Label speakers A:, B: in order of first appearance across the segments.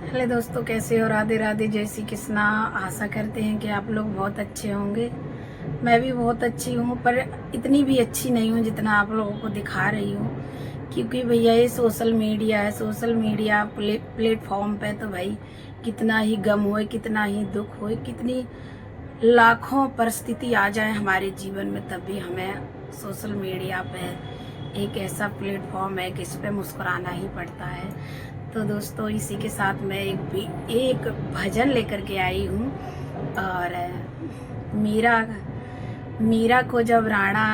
A: Hello दोस्तों, कैसे हो? राधे राधे, जय श्री कृष्णा। आशा करते हैं कि आप लोग बहुत अच्छे होंगे। मैं भी बहुत अच्छी हूँ, पर इतनी भी अच्छी नहीं हूँ जितना आप लोगों को दिखा रही हूँ। क्योंकि भैया ये सोशल मीडिया है, सोशल मीडिया प्लेटफॉर्म पे तो भाई कितना ही गम होए, कितना ही दुख होए, कितनी लाखों परिस्थिति आ जाए हमारे जीवन में, तब भी हमें सोशल मीडिया पे एक ऐसा प्लेटफॉर्म है कि इस पे मुस्कुराना ही पड़ता है। तो दोस्तों, इसी के साथ मैं एक भजन लेकर के आई हूँ। और मीरा मीरा को जब राणा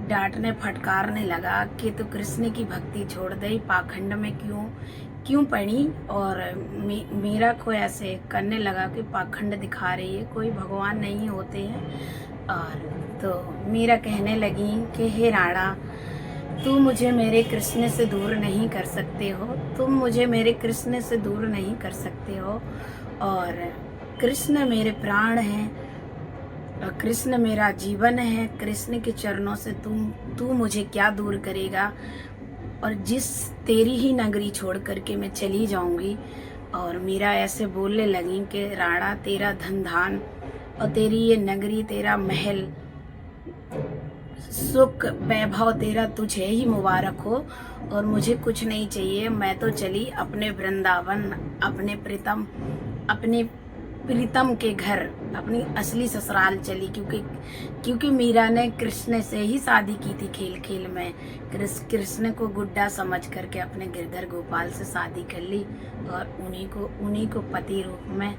A: डांटने फटकारने लगा कि तू कृष्ण की भक्ति छोड़ दे, पाखंड में क्यों क्यों पड़ी, और मीरा को ऐसे करने लगा कि पाखंड दिखा रही है, कोई भगवान नहीं होते हैं। और तो मीरा कहने लगी कि हे राणा, तू मुझे मेरे कृष्ण से दूर नहीं कर सकते हो, तुम मुझे मेरे कृष्ण से दूर नहीं कर सकते हो। और कृष्ण मेरे प्राण हैं, और कृष्ण मेरा जीवन है। कृष्ण के चरणों से तू मुझे क्या दूर करेगा। और जिस तेरी ही नगरी छोड़ करके मैं चली जाऊंगी। और मीरा ऐसे बोलने लगी कि राणा, तेरा धन धान और तेरी ये नगरी, तेरा महल, सुख वैभव तेरा तुझे ही मुबारक हो, और मुझे कुछ नहीं चाहिए। मैं तो चली अपने वृंदावन, अपने प्रीतम के घर, अपनी असली ससुराल चली। क्योंकि मीरा ने कृष्ण से ही शादी की थी खेल खेल में। कृष्ण को गुड्डा समझ करके अपने गिरधर गोपाल से शादी कर ली, और उन्हीं को पति रूप में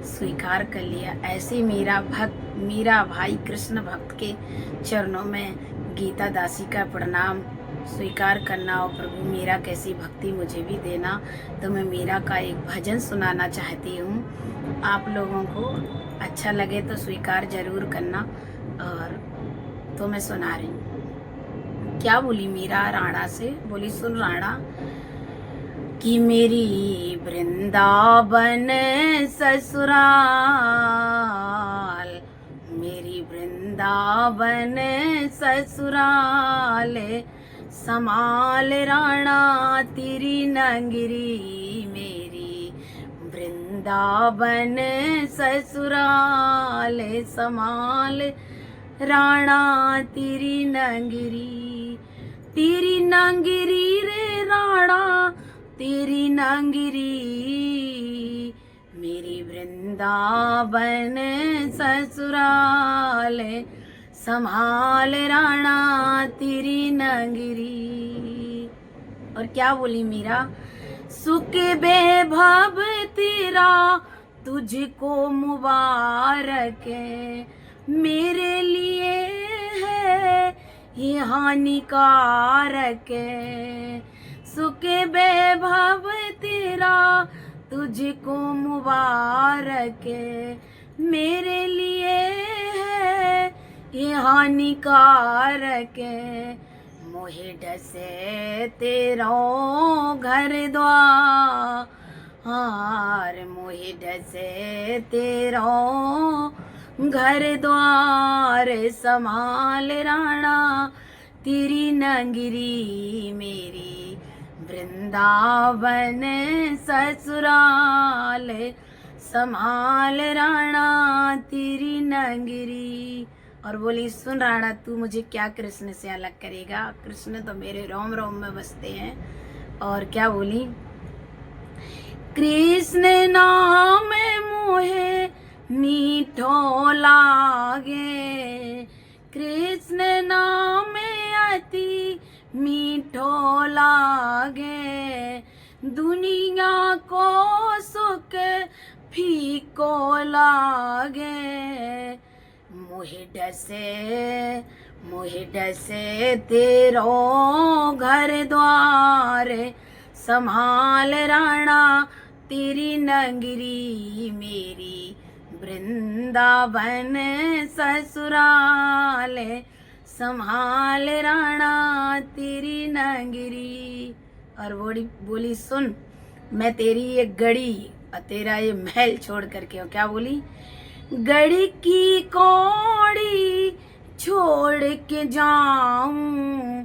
A: स्वीकार कर लिया। ऐसे मीरा भाई कृष्ण भक्त के चरणों में गीता दासी का प्रणाम स्वीकार करना। और प्रभु, मीरा कैसी भक्ति मुझे भी देना। तो मैं मीरा का एक भजन सुनाना चाहती हूँ। आप लोगों को अच्छा लगे तो स्वीकार जरूर करना। और तो मैं सुना रही हूँ। क्या बोली मीरा राणा से? बोली, सुन राणा, कि मेरी वृंदावन ससुराल, मेरी वृंदावन ससुराल, समाल राणा तेरी नगरी, मेरी वृंदावन ससुराल, समाल राणा तेरी नगरी रे राणा, तेरी नगरी, मेरी वृंदावन ससुराल, संभाल राणा तेरी नगरी। और क्या बोली मीरा? सुख वैभव तेरा तुझको मुबारक है, मेरे लिए है ये हानिकारक है। सुख वैभव तेरा तुझको मुबारक है, मेरे लिए है ये हानिकारक है। मोहे डसे तेरा घर द्वार, मोहे डसे तेरा घर द्वार, संभाल राणा तेरी नगरी, मेरी वृंदावन ससुराल, संभाल राणा तेरी नगरी। और बोली, सुन राणा, तू मुझे क्या कृष्ण से अलग करेगा? कृष्ण तो मेरे रोम रोम में बसते हैं। और क्या बोली? कृष्ण नाम मोहे मीठो लागे, कृष्ण नाम अति मीठो लागे, दुनिया को सुख फीको लागे। मोहे डसे तेरो घर द्वार, संभाल राणा तेरी नगरी, मेरी वृंदावन ससुराल, संभाल राणा तेरी नगरी। और बोली, सुन, मैं तेरी ये गड़ी और तेरा ये महल छोड़ करके हूँ। क्या बोली? गड़ी की कौड़ी छोड़ के जाऊं,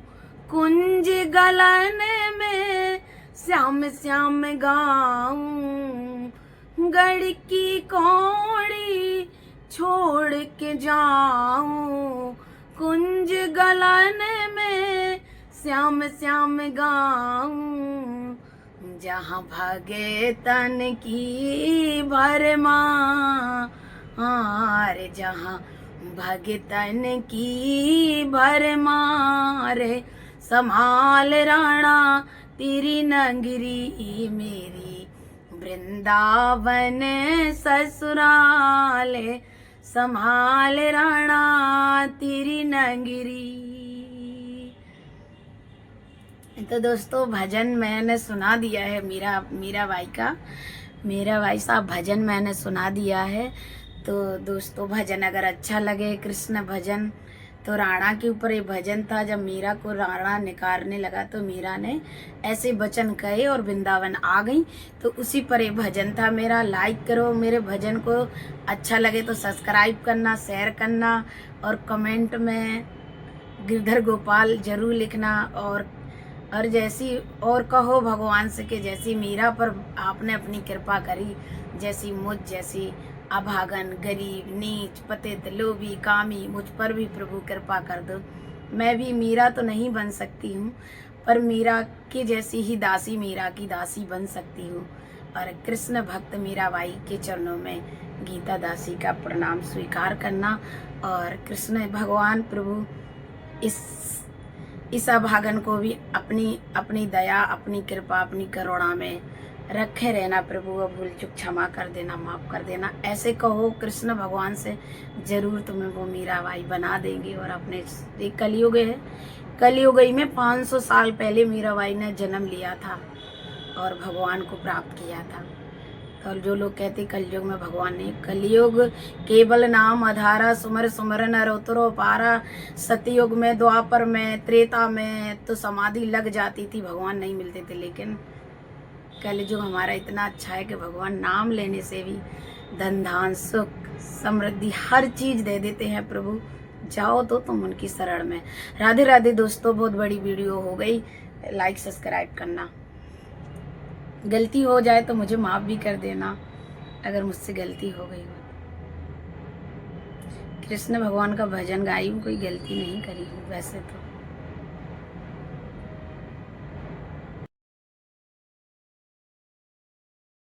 A: कुंज गलन में श्याम श्याम गाऊं, गढ़ की कौड़ी छोड़ के जाऊं, कुंज गलन में श्याम श्याम गाऊं, जहाँ भागे तन की भरमार, जहाँ भागे तन की भरमार, संभाल राणा तेरी नगरी मेरी, वृंदावन ससुराल, संभाल राणा तेरी नगरी। तो दोस्तों भजन मैंने सुना दिया है, मीराबाई का, मीराबाई साहब भजन मैंने सुना दिया है। तो दोस्तों भजन अगर अच्छा लगे, कृष्ण भजन, तो राणा के ऊपर ये भजन था। जब मीरा को राणा निकारने लगा तो मीरा ने ऐसे वचन कहे और वृंदावन आ गई, तो उसी पर ये भजन था मेरा। लाइक करो मेरे भजन को, अच्छा लगे तो सब्सक्राइब करना, शेयर करना और कमेंट में गिरधर गोपाल जरूर लिखना। और जैसी और कहो भगवान से कि जैसी मीरा पर आपने अपनी कृपा करी, जैसी मुझ जैसी अभागन, गरीब, नीच, पतित, लोभी, कामी, मुझ पर भी प्रभु कृपा कर दो। मैं भी मीरा तो नहीं बन सकती हूँ, पर मीरा की जैसी ही दासी, मीरा की दासी बन सकती हूँ। और कृष्ण भक्त मीराबाई के चरणों में गीता दासी का प्रणाम स्वीकार करना। और कृष्ण भगवान प्रभु इस अभागन को भी अपनी दया, अपनी कृपा, अपनी करुणा में रखे रहना प्रभु। वो भूल चूक क्षमा कर देना, माफ कर देना, ऐसे कहो कृष्ण भगवान से, जरूर तुम्हें वो मीराबाई बना देंगे। और अपने एक कलयुग है, कलयुग में 500 साल पहले मीराबाई ने जन्म लिया था और भगवान को प्राप्त किया था। तो जो लोग कहते कलयुग में भगवान नहीं, कलयुग केवल नाम आधारा, सुमर सुमरन रोतरो पारा। सतयुग में, द्वापर में, त्रेता में तो समाधि लग जाती थी, भगवान नहीं मिलते थे। लेकिन कलयुग हमारा इतना अच्छा है कि भगवान नाम लेने से भी धन धान सुख समृद्धि हर चीज दे देते हैं प्रभु। जाओ तो तुम उनकी शरण में। राधे राधे दोस्तों, बहुत बड़ी वीडियो हो गई, लाइक सब्सक्राइब करना। गलती हो जाए तो मुझे माफ भी कर देना अगर मुझसे गलती हो गई हो। कृष्ण भगवान का भजन गाई हूँ, कोई गलती नहीं करी हूँ वैसे तो।